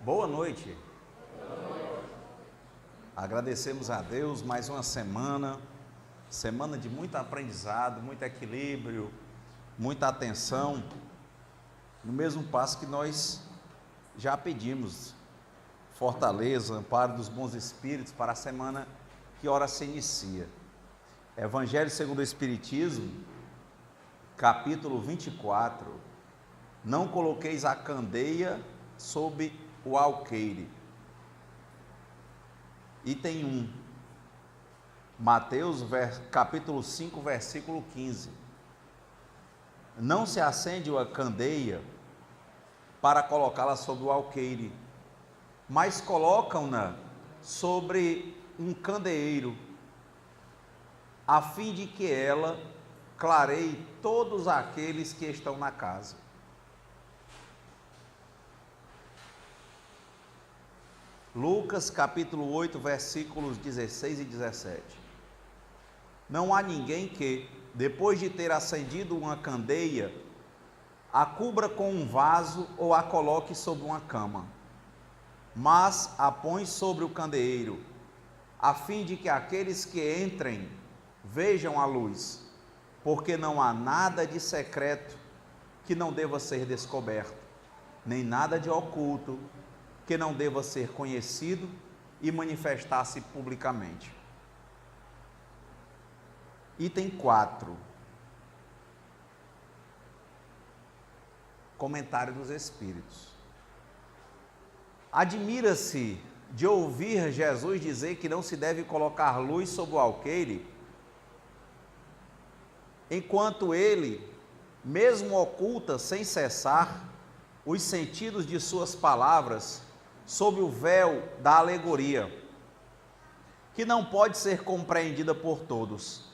Boa noite. Agradecemos a Deus mais uma semana de muito aprendizado, muito equilíbrio, muita atenção, no mesmo passo que nós já pedimos, fortaleza, amparo dos bons espíritos para a semana que ora se inicia. Evangelho segundo o Espiritismo, capítulo 24, não coloqueis a candeia sob o alqueire. Item 1, Mateus capítulo 5, versículo 15. Não se acende a candeia para colocá-la sobre o alqueire, mas colocam-na sobre um candeeiro, a fim de que ela clareie todos aqueles que estão na casa. Lucas capítulo 8, versículos 16 e 17. Não há ninguém que, depois de ter acendido uma candeia, a cubra com um vaso ou a coloque sobre uma cama, mas a põe sobre o candeeiro, a fim de que aqueles que entrem vejam a luz, porque não há nada de secreto que não deva ser descoberto, nem nada de oculto que não deva ser conhecido e manifestar-se publicamente. Item 4. Comentário dos Espíritos. Admira-se de ouvir Jesus dizer que não se deve colocar luz sobre o alqueire, enquanto ele, mesmo oculta sem cessar os sentidos de suas palavras sob o véu da alegoria, que não pode ser compreendida por todos.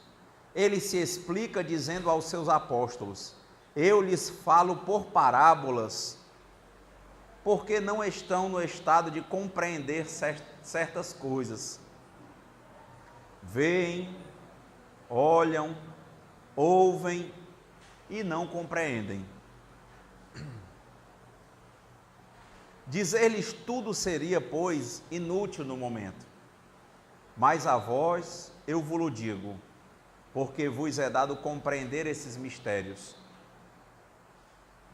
Ele se explica dizendo aos seus apóstolos: eu lhes falo por parábolas, porque não estão no estado de compreender certas coisas. Veem, olham, ouvem e não compreendem. Dizer-lhes tudo seria, pois, inútil no momento. Mas a vós eu vos digo, porque vos é dado compreender esses mistérios.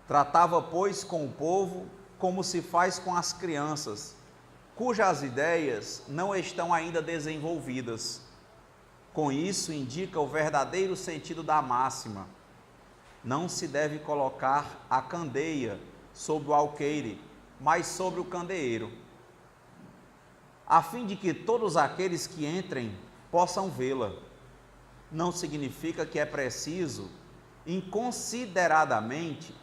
Tratava, pois, com o povo como se faz com as crianças, cujas ideias não estão ainda desenvolvidas. Com isso indica o verdadeiro sentido da máxima: não se deve colocar a candeia sobre o alqueire, mas sobre o candeeiro, a fim de que todos aqueles que entrem possam vê-la. Não significa que é preciso inconsideradamente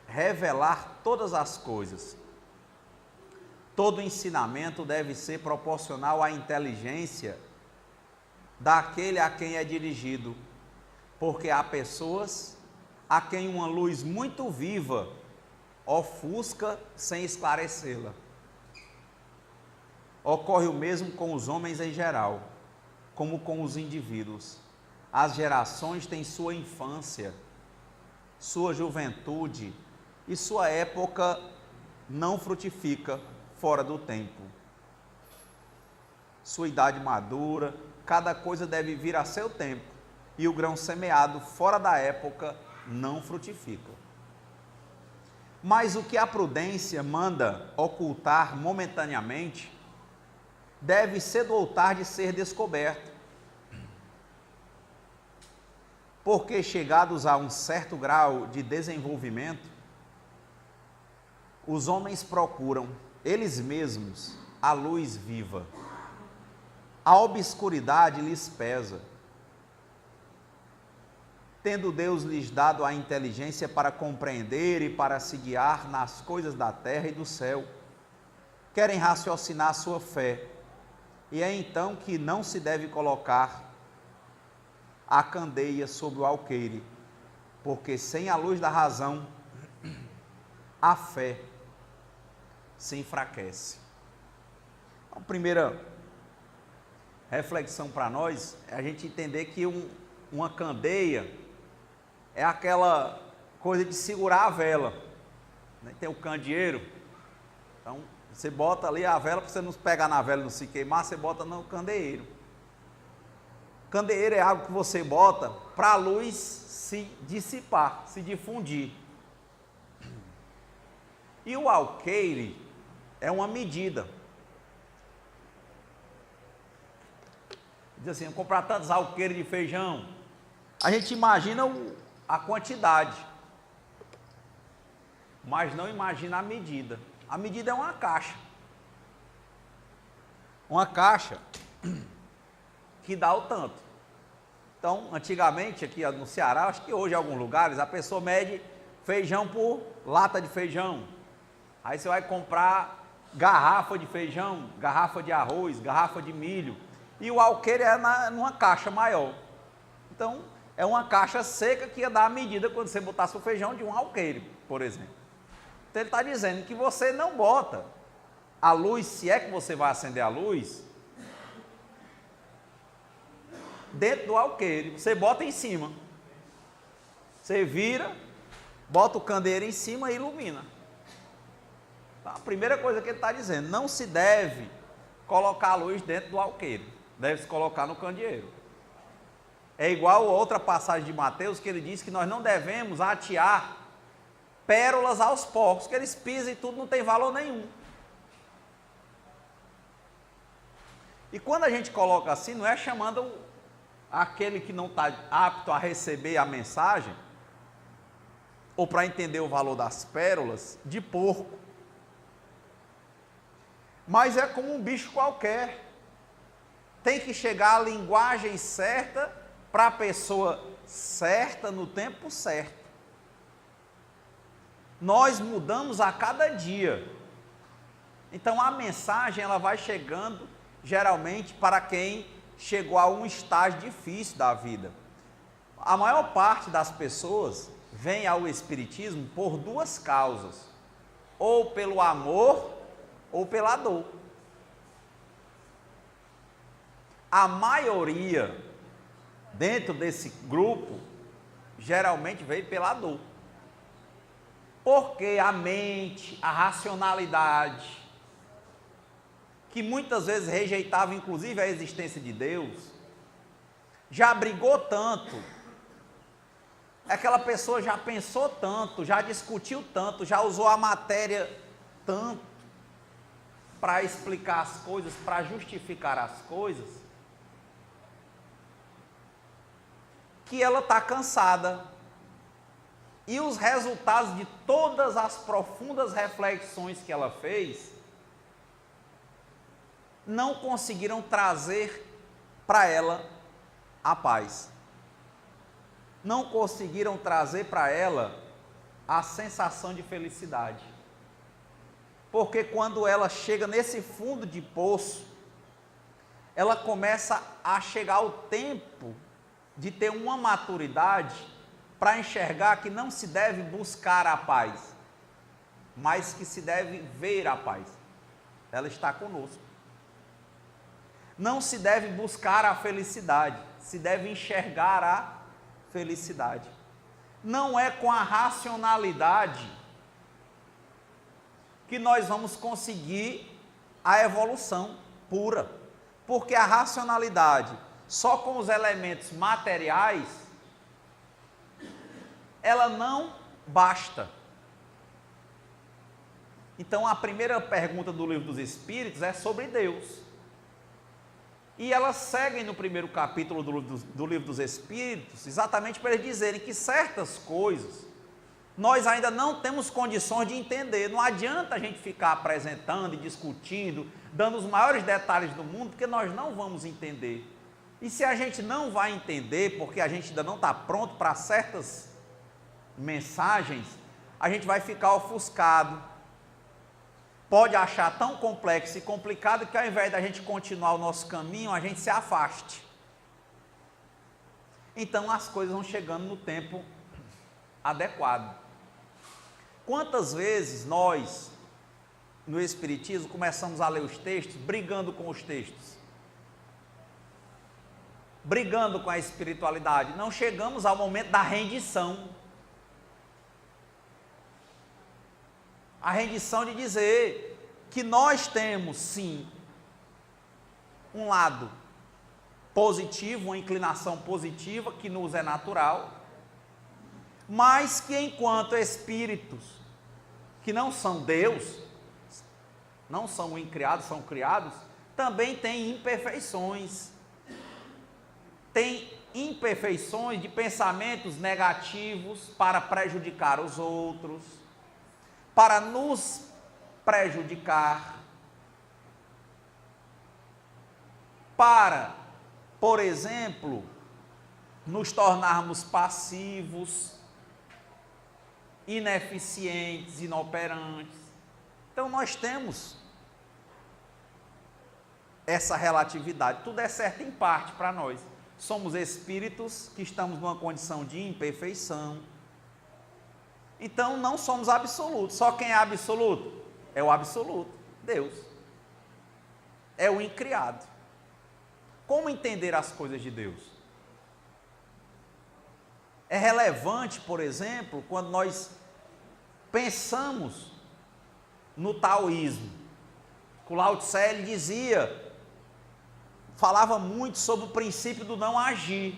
revelar todas as coisas. Todo ensinamento deve ser proporcional à inteligência daquele a quem é dirigido, porque há pessoas a quem uma luz muito viva ofusca sem esclarecê-la. Ocorre o mesmo com os homens em geral, como com os indivíduos. As gerações têm sua infância, sua juventude e sua época não frutifica fora do tempo. Sua idade madura, cada coisa deve vir a seu tempo, e o grão semeado fora da época não frutifica. Mas o que a prudência manda ocultar momentaneamente, deve cedo ou tarde ser descoberto, porque chegados a um certo grau de desenvolvimento, os homens procuram, eles mesmos, a luz viva. A obscuridade lhes pesa. Tendo Deus lhes dado a inteligência para compreender e para se guiar nas coisas da terra e do céu, querem raciocinar a sua fé, e é então que não se deve colocar a candeia sobre o alqueire, porque sem a luz da razão, a fé se enfraquece. A primeira reflexão para nós é a gente entender que uma candeia é aquela coisa de segurar a vela, né? Tem o candeeiro, então Você bota ali a vela, para você não pegar na vela e não se queimar, você bota no candeeiro. Candeeiro é algo que você bota para a luz se dissipar, se difundir. E o alqueire é uma medida. Diz assim, vou comprar tantos alqueires de feijão. A gente imagina a quantidade, mas não imagina a medida. A medida é uma caixa. Uma caixa que dá o tanto. Então, antigamente, aqui no Ceará, acho que hoje em alguns lugares, a pessoa mede feijão por lata de feijão. Aí você vai comprar garrafa de feijão, garrafa de arroz, garrafa de milho. E o alqueire é numa caixa maior. Então, é uma caixa seca que ia dar a medida quando você botasse o feijão de um alqueire, por exemplo. Então, ele está dizendo que você não bota a luz, se é que você vai acender a luz, dentro do alqueire. Você bota em cima. Você vira, bota o candeeiro em cima e ilumina. Então, a primeira coisa que ele está dizendo, não se deve colocar a luz dentro do alqueire. Deve-se colocar no candeeiro. É igual a outra passagem de Mateus, que ele diz que nós não devemos atear pérolas aos porcos, que eles pisam e tudo não tem valor nenhum. E quando a gente coloca assim, não é chamando aquele que não está apto a receber a mensagem, ou para entender o valor das pérolas, de porco. Mas é como um bicho qualquer. Tem que chegar a linguagem certa para a pessoa certa no tempo certo. Nós mudamos a cada dia. Então a mensagem ela vai chegando geralmente para quem chegou a um estágio difícil da vida. A maior parte das pessoas vem ao Espiritismo por duas causas: ou pelo amor ou pela dor. A maioria dentro desse grupo geralmente veio pela dor. Porque a mente, a racionalidade, que muitas vezes rejeitava inclusive a existência de Deus, já brigou tanto, aquela pessoa já pensou tanto, já discutiu tanto, já usou a matéria tanto para explicar as coisas, para justificar as coisas, que ela está cansada. E os resultados de todas as profundas reflexões que ela fez não conseguiram trazer para ela a paz. Não conseguiram trazer para ela a sensação de felicidade. Porque quando ela chega nesse fundo de poço, ela começa a chegar ao tempo de ter uma maturidade para enxergar que não se deve buscar a paz, mas que se deve ver a paz. Ela está conosco. Não se deve buscar a felicidade, se deve enxergar a felicidade. Não é com a racionalidade que nós vamos conseguir a evolução pura, porque a racionalidade, só com os elementos materiais, ela não basta. Então, a primeira pergunta do Livro dos Espíritos é sobre Deus. E elas seguem no primeiro capítulo do Livro dos Espíritos, exatamente para eles dizerem que certas coisas nós ainda não temos condições de entender. Não adianta a gente ficar apresentando e discutindo, dando os maiores detalhes do mundo, porque nós não vamos entender. E se a gente não vai entender, porque a gente ainda não está pronto para certas mensagens, a gente vai ficar ofuscado, pode achar tão complexo e complicado que ao invés da gente continuar o nosso caminho, a gente se afaste. Então as coisas vão chegando no tempo adequado. Quantas vezes nós, no Espiritismo, começamos a ler os textos, brigando com os textos, brigando com a espiritualidade, não chegamos ao momento da rendição. A rendição de dizer que nós temos, sim, um lado positivo, uma inclinação positiva que nos é natural, mas que enquanto espíritos que não são Deus, não são incriados, são criados, também tem imperfeições. Tem imperfeições de pensamentos negativos para prejudicar os outros, para nos prejudicar, para, por exemplo, nos tornarmos passivos, ineficientes, inoperantes. Então nós temos essa relatividade, tudo é certo em parte para nós. Somos espíritos que estamos numa condição de imperfeição. Então não somos absolutos. Só quem é absoluto? É o absoluto, Deus. É o incriado. Como entender as coisas de Deus? É relevante, por exemplo, quando nós pensamos no taoísmo. O Lao Tse, ele dizia, falava muito sobre o princípio do não agir.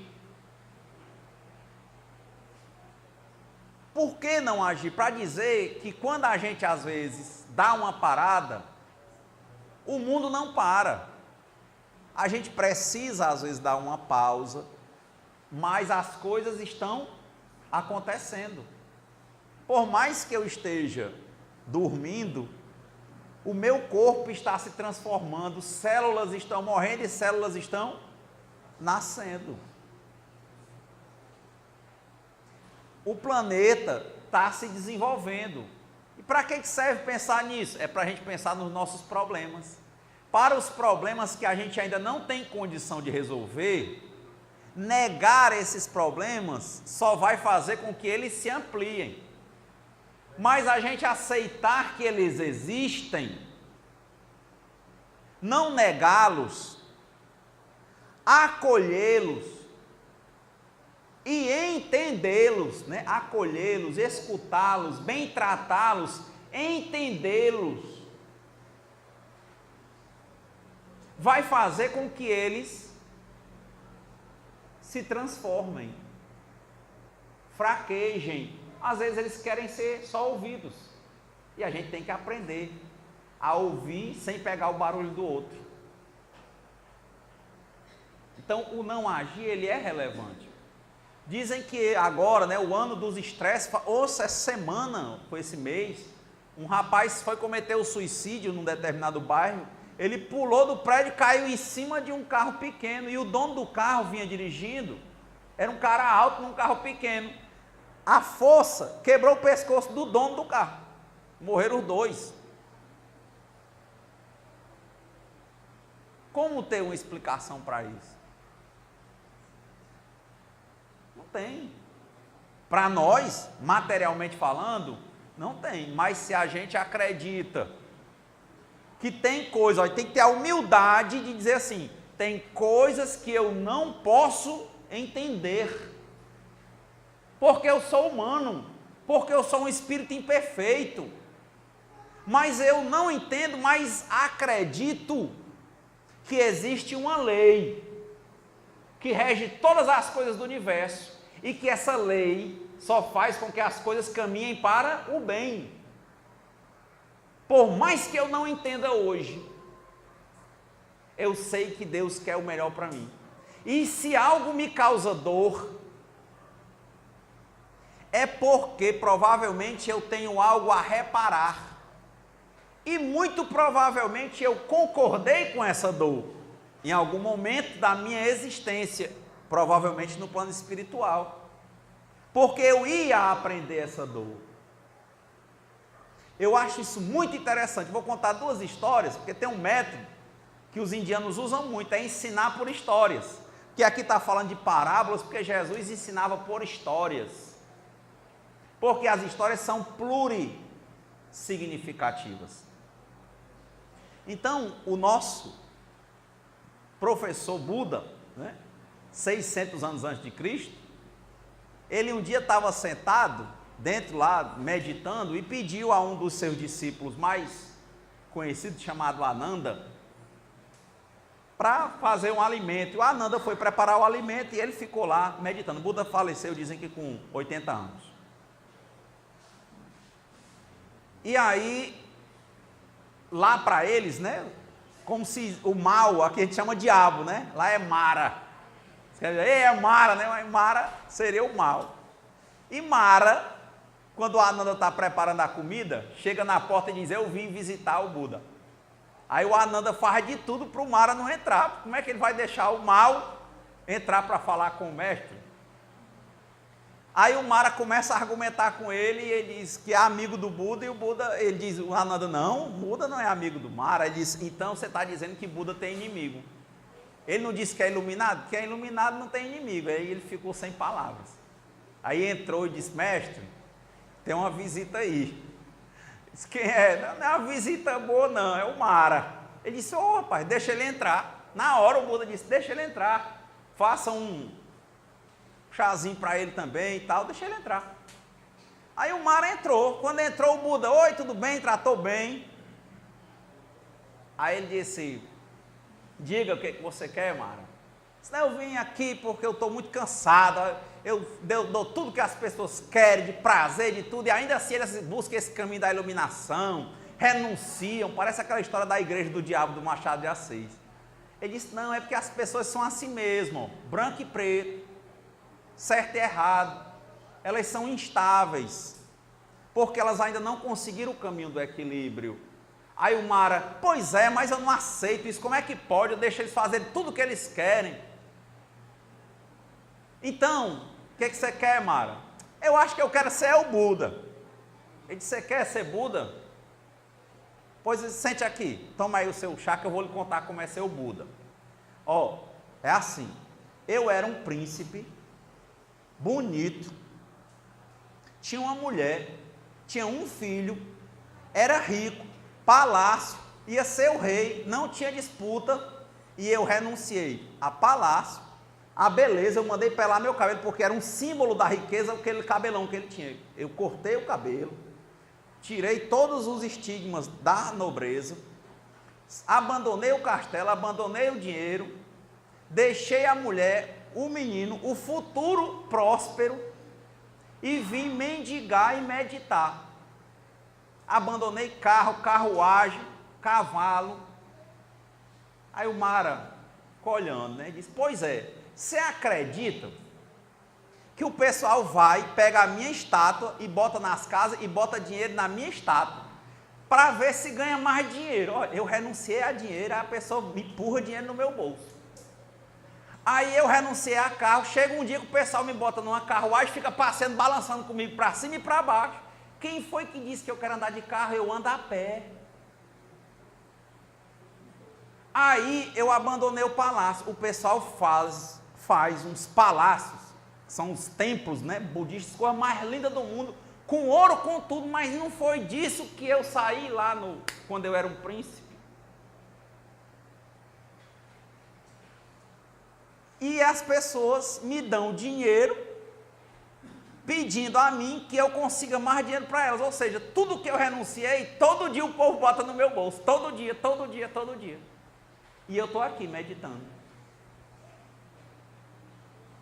Por que não agir? Para dizer que quando a gente às vezes dá uma parada, o mundo não para. A gente precisa às vezes dar uma pausa, mas as coisas estão acontecendo. Por mais que eu esteja dormindo, o meu corpo está se transformando, células estão morrendo e células estão nascendo. O planeta está se desenvolvendo. E para que serve pensar nisso? É para a gente pensar nos nossos problemas. Para os problemas que a gente ainda não tem condição de resolver, negar esses problemas só vai fazer com que eles se ampliem. Mas a gente aceitar que eles existem, não negá-los, acolhê-los e entendê-los, né? Acolhê-los, escutá-los, bem tratá-los, entendê-los, vai fazer com que eles se transformem, fraquejem. Às vezes eles querem ser só ouvidos, e a gente tem que aprender a ouvir sem pegar o barulho do outro. Então o não agir, ele é relevante. Dizem que agora, né, o ano dos estresses, essa semana, foi esse mês, um rapaz foi cometer o suicídio num determinado bairro. Ele pulou do prédio e caiu em cima de um carro pequeno, e o dono do carro vinha dirigindo, era um cara alto num carro pequeno. A força quebrou o pescoço do dono do carro, morreram os dois. Como ter uma explicação para isso? Não tem. Para nós, materialmente falando, não tem. Mas se a gente acredita que tem coisa, ó, tem que ter a humildade de dizer assim, tem coisas que eu não posso entender, porque eu sou humano, porque eu sou um espírito imperfeito, mas eu não entendo, mas acredito que existe uma lei que rege todas as coisas do universo, e que essa lei só faz com que as coisas caminhem para o bem. Por mais que eu não entenda hoje, eu sei que Deus quer o melhor para mim. E se algo me causa dor, é porque provavelmente eu tenho algo a reparar. E muito provavelmente eu concordei com essa dor em algum momento da minha existência, provavelmente no plano espiritual, porque eu ia aprender essa dor. Eu acho isso muito interessante. Vou contar duas histórias, porque tem um método que os indianos usam muito, é ensinar por histórias. Que aqui está falando de parábolas, porque Jesus ensinava por histórias. Porque as histórias são plurissignificativas. Então, o nosso professor Buda, né, 600 anos antes de Cristo, ele um dia estava sentado dentro lá, meditando, e pediu a um dos seus discípulos mais conhecido chamado Ananda para fazer um alimento. E o Ananda foi preparar o alimento e ele ficou lá meditando. O Buda faleceu, dizem que com 80 anos. E aí, lá para eles, né, como se o mal, aqui a gente chama diabo, né, lá é Mara. Você quer dizer, é Mara, né, mas Mara seria o mal. E Mara, quando o Ananda está preparando a comida, chega na porta e diz, eu vim visitar o Buda. Aí o Ananda faz de tudo para o Mara não entrar. Como é que ele vai deixar o mal entrar para falar com o mestre? Aí o Mara começa a argumentar com ele e ele diz que é amigo do Buda, e o Buda, ele diz, o Ananda, não, o Buda não é amigo do Mara. Ele diz, então você está dizendo que Buda tem inimigo. Ele não disse que é iluminado? Que é iluminado não tem inimigo. Aí ele ficou sem palavras. Aí entrou e disse, mestre, tem uma visita aí. Disse, quem é? Não é uma visita boa não, é o Mara. Ele disse, ô rapaz, deixa ele entrar. Na hora o Buda disse, deixa ele entrar. Faça um chazinho para ele também e tal, deixa ele entrar. Aí o Mara entrou. Quando entrou o Buda, oi, tudo bem? Tratou bem. Aí ele disse, diga o que você quer, Mara. Eu vim aqui porque eu estou muito cansado, eu dou tudo que as pessoas querem, de prazer, de tudo, e ainda assim eles buscam esse caminho da iluminação, renunciam, parece aquela história da igreja do diabo do Machado de Assis. Ele disse, não, é porque as pessoas são assim mesmo, branco e preto, certo e errado, elas são instáveis, porque elas ainda não conseguiram o caminho do equilíbrio. Aí o Mara, pois é, mas eu não aceito isso, como é que pode? Eu deixo eles fazerem tudo o que eles querem. Então, o que você quer, Mara? Eu acho que eu quero ser o Buda. Ele disse, você quer ser Buda? Pois sente aqui, toma aí o seu chá que eu vou lhe contar como é ser o Buda. Ó, é assim, eu era um príncipe, bonito, tinha uma mulher, tinha um filho, era rico, palácio, ia ser o rei, não tinha disputa, e eu renunciei a palácio, a beleza, eu mandei pelar meu cabelo, porque era um símbolo da riqueza, aquele cabelão que ele tinha. Eu cortei o cabelo, tirei todos os estigmas da nobreza, abandonei o castelo, abandonei o dinheiro, deixei a mulher, o menino, o futuro próspero, e vim mendigar e meditar. Abandonei carro, carruagem, cavalo. Aí o Mara ficou olhando, né? Disse, pois é, você acredita que o pessoal vai, pega a minha estátua e bota nas casas e bota dinheiro na minha estátua para ver se ganha mais dinheiro? Olha, eu renunciei a dinheiro, aí a pessoa me empurra dinheiro no meu bolso. Aí eu renunciei a carro, chega um dia que o pessoal me bota numa carruagem, fica passeando, balançando comigo para cima e para baixo. Quem foi que disse que eu quero andar de carro? Eu ando a pé. Aí eu abandonei o palácio. O pessoal faz uns palácios, são os templos, né, budistas, coisa mais linda do mundo, com ouro, com tudo, mas não foi disso que eu saí lá quando eu era um príncipe. E as pessoas me dão dinheiro, pedindo a mim que eu consiga mais dinheiro para elas. Ou seja, tudo que eu renunciei, todo dia o povo bota no meu bolso. Todo dia, todo dia, todo dia. E eu estou aqui meditando.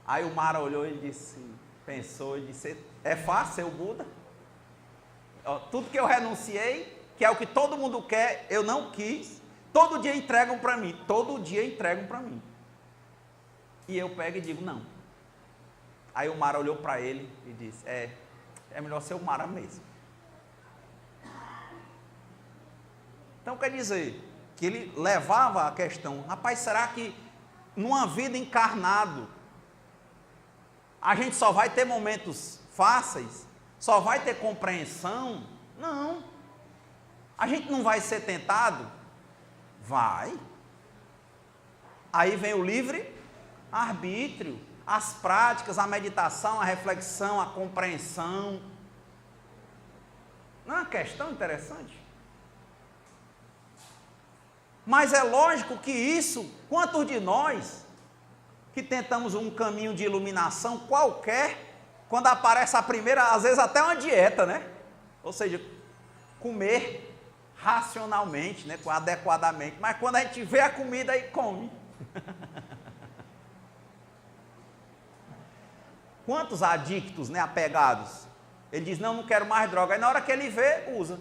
Aí o Mara olhou e disse, pensou e disse, é fácil ser o Buda? Ó, tudo que eu renunciei, que é o que todo mundo quer, eu não quis. Todo dia entregam para mim. Todo dia entregam para mim. E eu pego e digo, não. Aí o Mara olhou para ele e disse, é melhor ser o Mara mesmo. Então quer dizer, que ele levava a questão, rapaz, será que numa vida encarnado, a gente só vai ter momentos fáceis? Só vai ter compreensão? Não. A gente não vai ser tentado? Vai. Aí vem o livre arbítrio, as práticas, a meditação, a reflexão, a compreensão. Não é uma questão interessante? Mas é lógico que isso, quantos de nós que tentamos um caminho de iluminação qualquer, quando aparece a primeira, às vezes até uma dieta, né? Ou seja, comer racionalmente, né, adequadamente, mas quando a gente vê a comida, aí come. Quantos adictos, né, apegados? Ele diz, não quero mais droga. Aí na hora que ele vê, usa.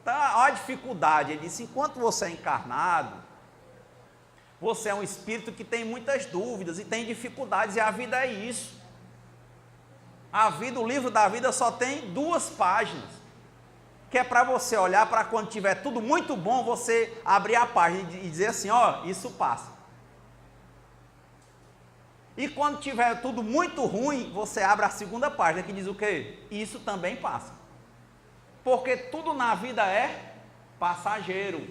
Então, olha a dificuldade. Ele disse, enquanto você é encarnado, você é um espírito que tem muitas dúvidas e tem dificuldades, e a vida é isso. A vida, o livro da vida só tem 2 páginas, que é para você olhar para quando tiver tudo muito bom, você abrir a página e dizer assim, ó, isso passa. E quando tiver tudo muito ruim, você abre a 2ª página, que diz o quê? Isso também passa. Porque tudo na vida é passageiro.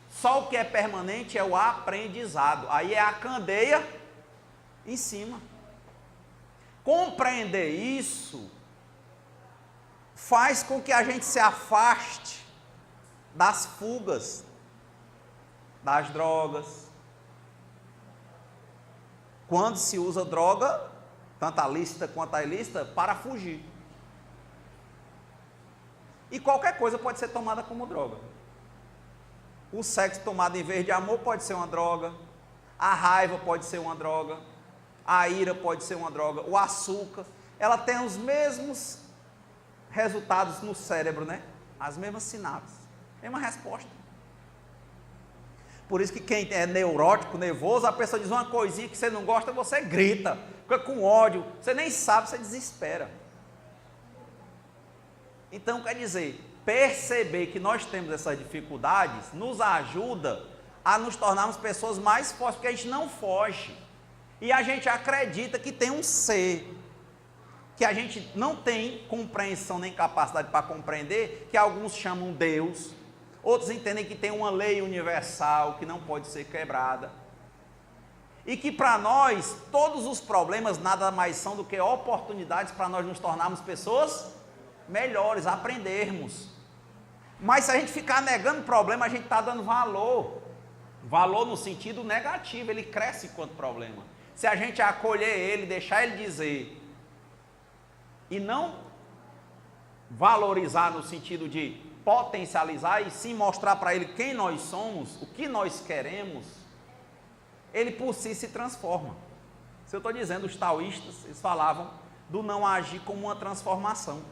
Só o que é permanente é o aprendizado. Aí é a candeia em cima. Compreender isso faz com que a gente se afaste das fugas, das drogas. Quando se usa droga, tanto a lícita quanto a ilícita, para fugir. E qualquer coisa pode ser tomada como droga. O sexo tomado em vez de amor pode ser uma droga. A raiva pode ser uma droga. A ira pode ser uma droga. O açúcar. Ela tem os mesmos resultados no cérebro, né? As mesmas sinapses. Mesma resposta. Por isso que quem é neurótico, nervoso, a pessoa diz uma coisinha que você não gosta, você grita, fica com ódio, você nem sabe, você desespera. Então, quer dizer, perceber que nós temos essas dificuldades nos ajuda a nos tornarmos pessoas mais fortes, porque a gente não foge. E a gente acredita que tem um ser, que a gente não tem compreensão nem capacidade para compreender, que alguns chamam Deus, outros entendem que tem uma lei universal que não pode ser quebrada. E que para nós, todos os problemas nada mais são do que oportunidades para nós nos tornarmos pessoas melhores, aprendermos. Mas se a gente ficar negando o problema, a gente está dando valor. Valor no sentido negativo, ele cresce enquanto problema. Se a gente acolher ele, deixar ele dizer, e não valorizar no sentido de potencializar e sim mostrar para ele quem nós somos, o que nós queremos, ele por si se transforma. Se eu estou dizendo, os taoístas, eles falavam do não agir como uma transformação.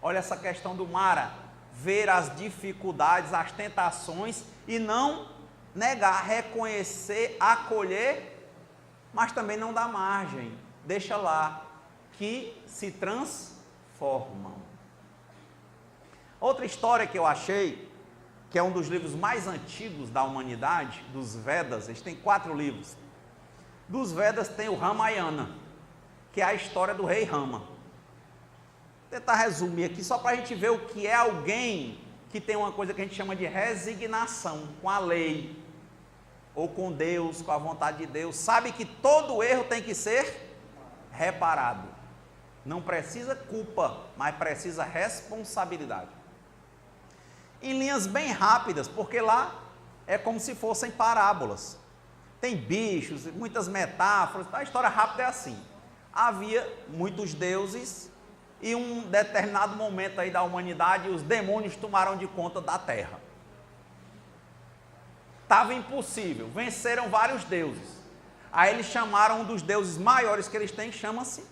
Olha essa questão do Mara, ver as dificuldades, as tentações e não negar, reconhecer, acolher, mas também não dar margem, deixa lá, que se transformam. Outra história que eu achei, que é um dos livros mais antigos da humanidade, dos Vedas, eles têm 4 livros. Dos Vedas tem o Ramayana, que é a história do rei Rama. Vou tentar resumir aqui, só para a gente ver o que é alguém que tem uma coisa que a gente chama de resignação com a lei, ou com Deus, com a vontade de Deus, sabe que todo erro tem que ser reparado. Não precisa culpa, mas precisa responsabilidade. Em linhas bem rápidas, porque lá é como se fossem parábolas. Tem bichos, muitas metáforas, a história rápida é assim. Havia muitos deuses e um determinado momento aí da humanidade, os demônios tomaram de conta da terra. Estava impossível, venceram vários deuses. Aí eles chamaram um dos deuses maiores que eles têm, chama-se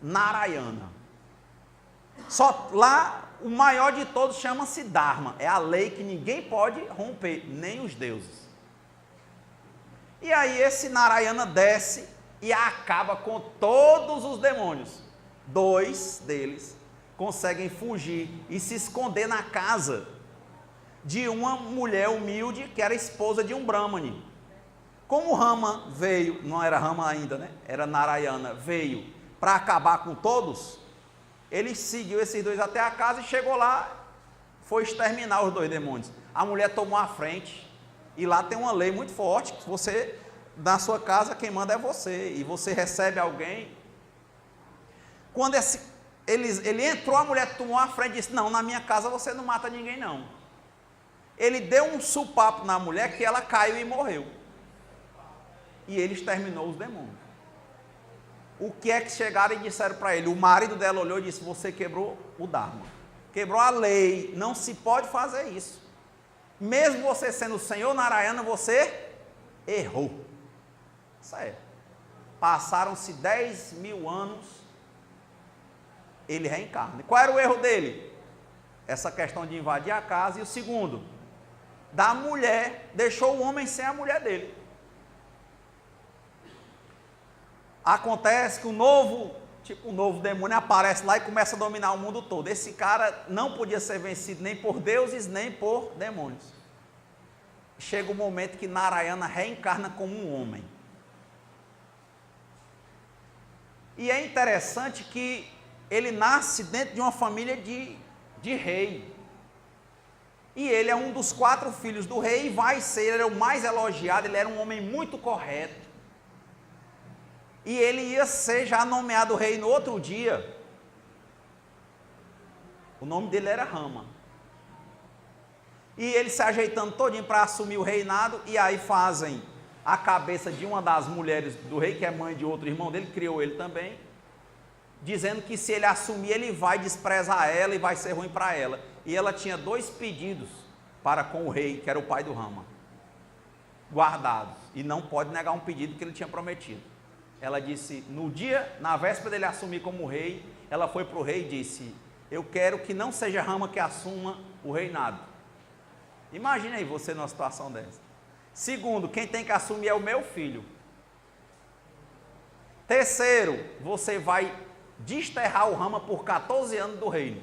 Narayana. Só lá, o maior de todos chama-se Dharma. É a lei que ninguém pode romper, nem os deuses. E aí esse Narayana desce e acaba com todos os demônios. 2 deles conseguem fugir e se esconder na casa de uma mulher humilde que era esposa de um Brahmane. Como Rama veio, não era Rama ainda, né? Era Narayana, veio para acabar com todos, ele seguiu esses 2 até a casa e chegou lá, foi exterminar os 2 demônios. A mulher tomou a frente, e lá tem uma lei muito forte, que você, na sua casa, quem manda é você, e você recebe alguém. Quando ele entrou, a mulher tomou a frente e disse, não, na minha casa você não mata ninguém não. Ele deu um supapo na mulher que ela caiu e morreu. E ele exterminou os demônios. o que é que chegaram e disseram para ele? O marido dela olhou e disse: você quebrou o Dharma, quebrou a lei, não se pode fazer isso. Mesmo você sendo o Senhor Narayana, você errou. Sério. Passaram-se 10.000 anos, ele reencarna. E qual era o erro dele? Essa questão de invadir a casa. E o segundo, da mulher, deixou o homem sem a mulher dele. Acontece que um novo demônio aparece lá e começa a dominar o mundo todo. Esse cara não podia ser vencido nem por deuses, nem por demônios. Chega o momento que Narayana reencarna como um homem. E é interessante que ele nasce dentro de uma família de rei. E ele é um dos 4 filhos do rei e vai ser, ele era o mais elogiado, ele era um homem muito correto. E ele ia ser já nomeado rei no outro dia. O nome dele era Rama. E ele se ajeitando todinho para assumir o reinado, e aí fazem a cabeça de uma das mulheres do rei, que é mãe de outro irmão dele, criou ele também, dizendo que se ele assumir, ele vai desprezar ela e vai ser ruim para ela. E ela tinha 2 pedidos para com o rei, que era o pai do Rama, guardados, e não pode negar um pedido que ele tinha prometido. Ela disse, na véspera dele assumir como rei, ela foi para o rei e disse: eu quero que não seja Rama que assuma o reinado. Imagine aí você numa situação dessa. Segundo, quem tem que assumir é o meu filho. Terceiro, você vai desterrar o Rama por 14 anos do reino.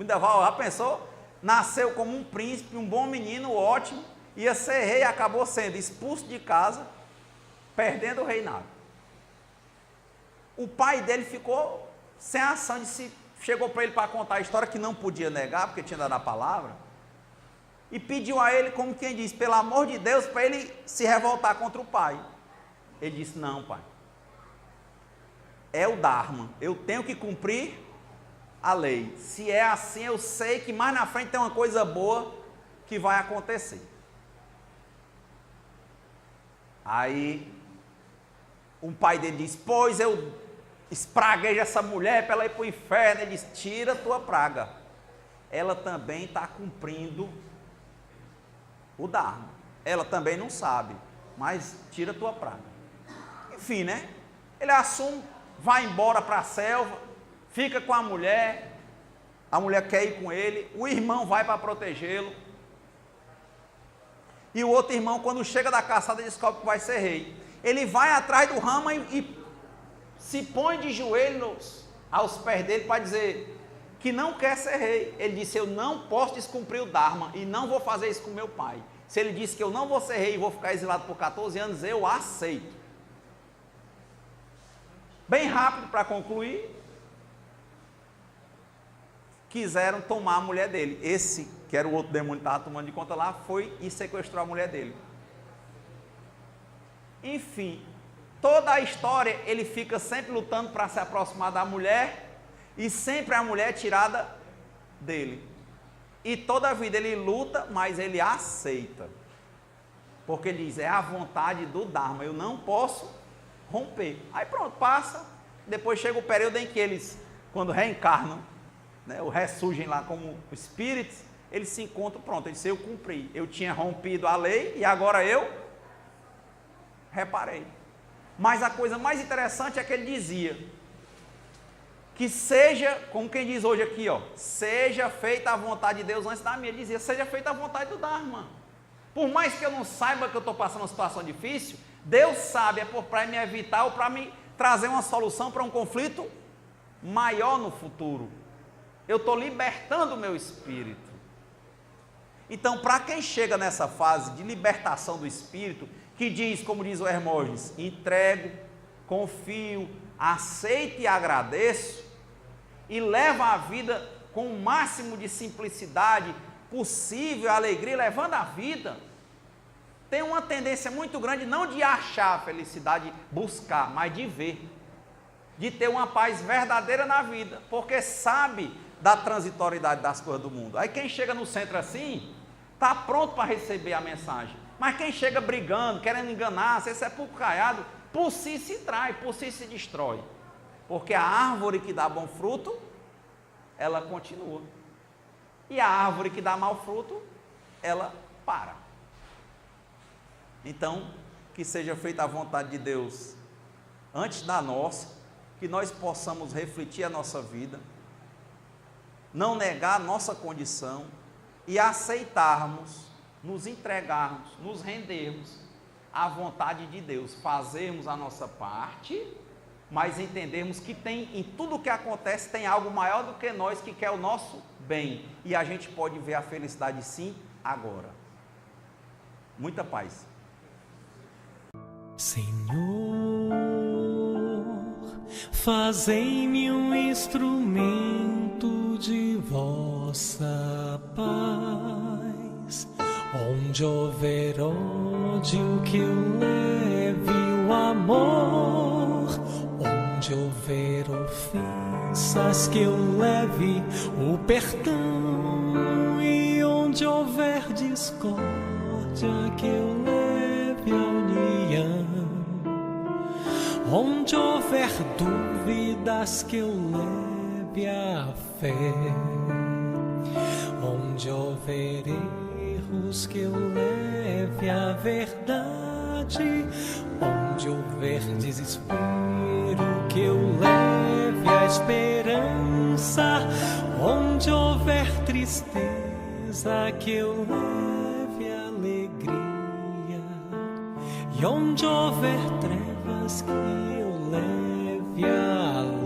Já pensou? Nasceu como um príncipe, um bom menino, ótimo, ia ser rei, acabou sendo expulso de casa, perdendo o reinado. O pai dele ficou sem ação, chegou para ele para contar a história, que não podia negar, porque tinha dado a palavra, e pediu a ele, como quem diz, pelo amor de Deus, para ele se revoltar contra o pai. Ele disse: não, pai, é o Dharma, eu tenho que cumprir a lei. Se é assim, eu sei que mais na frente tem uma coisa boa que vai acontecer. Aí o pai dele disse: pois eu espraguejo essa mulher para ela ir para o inferno. Ele disse: tira a tua praga, ela também está cumprindo o Dharma, ela também não sabe, mas tira a tua praga. Enfim, né? Ele assume, vai embora para a selva, fica com a mulher quer ir com ele, o irmão vai para protegê-lo, e o outro irmão, quando chega da caçada, descobre que vai ser rei. Ele vai atrás do Rama e se põe de joelhos aos pés dele para dizer que não quer ser rei. Ele disse: eu não posso descumprir o Dharma e não vou fazer isso com meu pai. Se ele disse que eu não vou ser rei e vou ficar exilado por 14 anos, eu aceito. Bem rápido para concluir, quiseram tomar a mulher dele. Esse, que era o outro demônio que estava tomando de conta lá, foi e sequestrou a mulher dele. Enfim, toda a história, ele fica sempre lutando para se aproximar da mulher, e sempre a mulher é tirada dele. E toda a vida ele luta, mas ele aceita. Porque ele diz: é a vontade do Dharma, eu não posso romper. Aí pronto, passa. Depois chega o período em que eles, quando reencarnam, né, ou ressurgem lá como espíritos, eles se encontram, pronto, ele disse: eu cumpri, eu tinha rompido a lei e agora eu reparei. Mas a coisa mais interessante é que ele dizia que seja, como quem diz hoje aqui, ó, seja feita a vontade de Deus antes da minha. Ele dizia: seja feita a vontade do Dharma. Por mais que eu não saiba que eu estou passando uma situação difícil, Deus sabe, é para me evitar ou para me trazer uma solução para um conflito maior no futuro. Eu estou libertando o meu espírito. Então, para quem chega nessa fase de libertação do espírito, que diz, como diz o Hermógenes: entrego, confio, aceito e agradeço, e leva a vida com o máximo de simplicidade possível, alegria, levando a vida, tem uma tendência muito grande, não de achar a felicidade, buscar, mas de ver, de ter uma paz verdadeira na vida, porque sabe da transitoriedade das coisas do mundo. Aí quem chega no centro assim, está pronto para receber a mensagem. Mas quem chega brigando, querendo enganar, ser sepulcro caiado, por si se trai, por si se destrói. Porque a árvore que dá bom fruto, ela continua. E a árvore que dá mau fruto, ela para. Então, que seja feita a vontade de Deus antes da nossa, que nós possamos refletir a nossa vida, não negar a nossa condição e aceitarmos, nos entregarmos, nos rendermos à vontade de Deus, fazermos a nossa parte, mas entendermos que em tudo que acontece tem algo maior do que nós que quer o nosso bem, e a gente pode ver a felicidade sim agora. Muita paz. Senhor, fazei-me um instrumento de vossa paz. Onde houver ódio, que eu leve o amor. Onde houver ofensas, que eu leve o perdão. E onde houver discórdia, que eu leve a união. Onde houver dúvidas, que eu leve a fé. Onde houver erros, que eu leve a verdade. Onde houver desespero, que eu leve a esperança. Onde houver tristeza, que eu leve a alegria. E onde houver trevas, que eu leve a luz.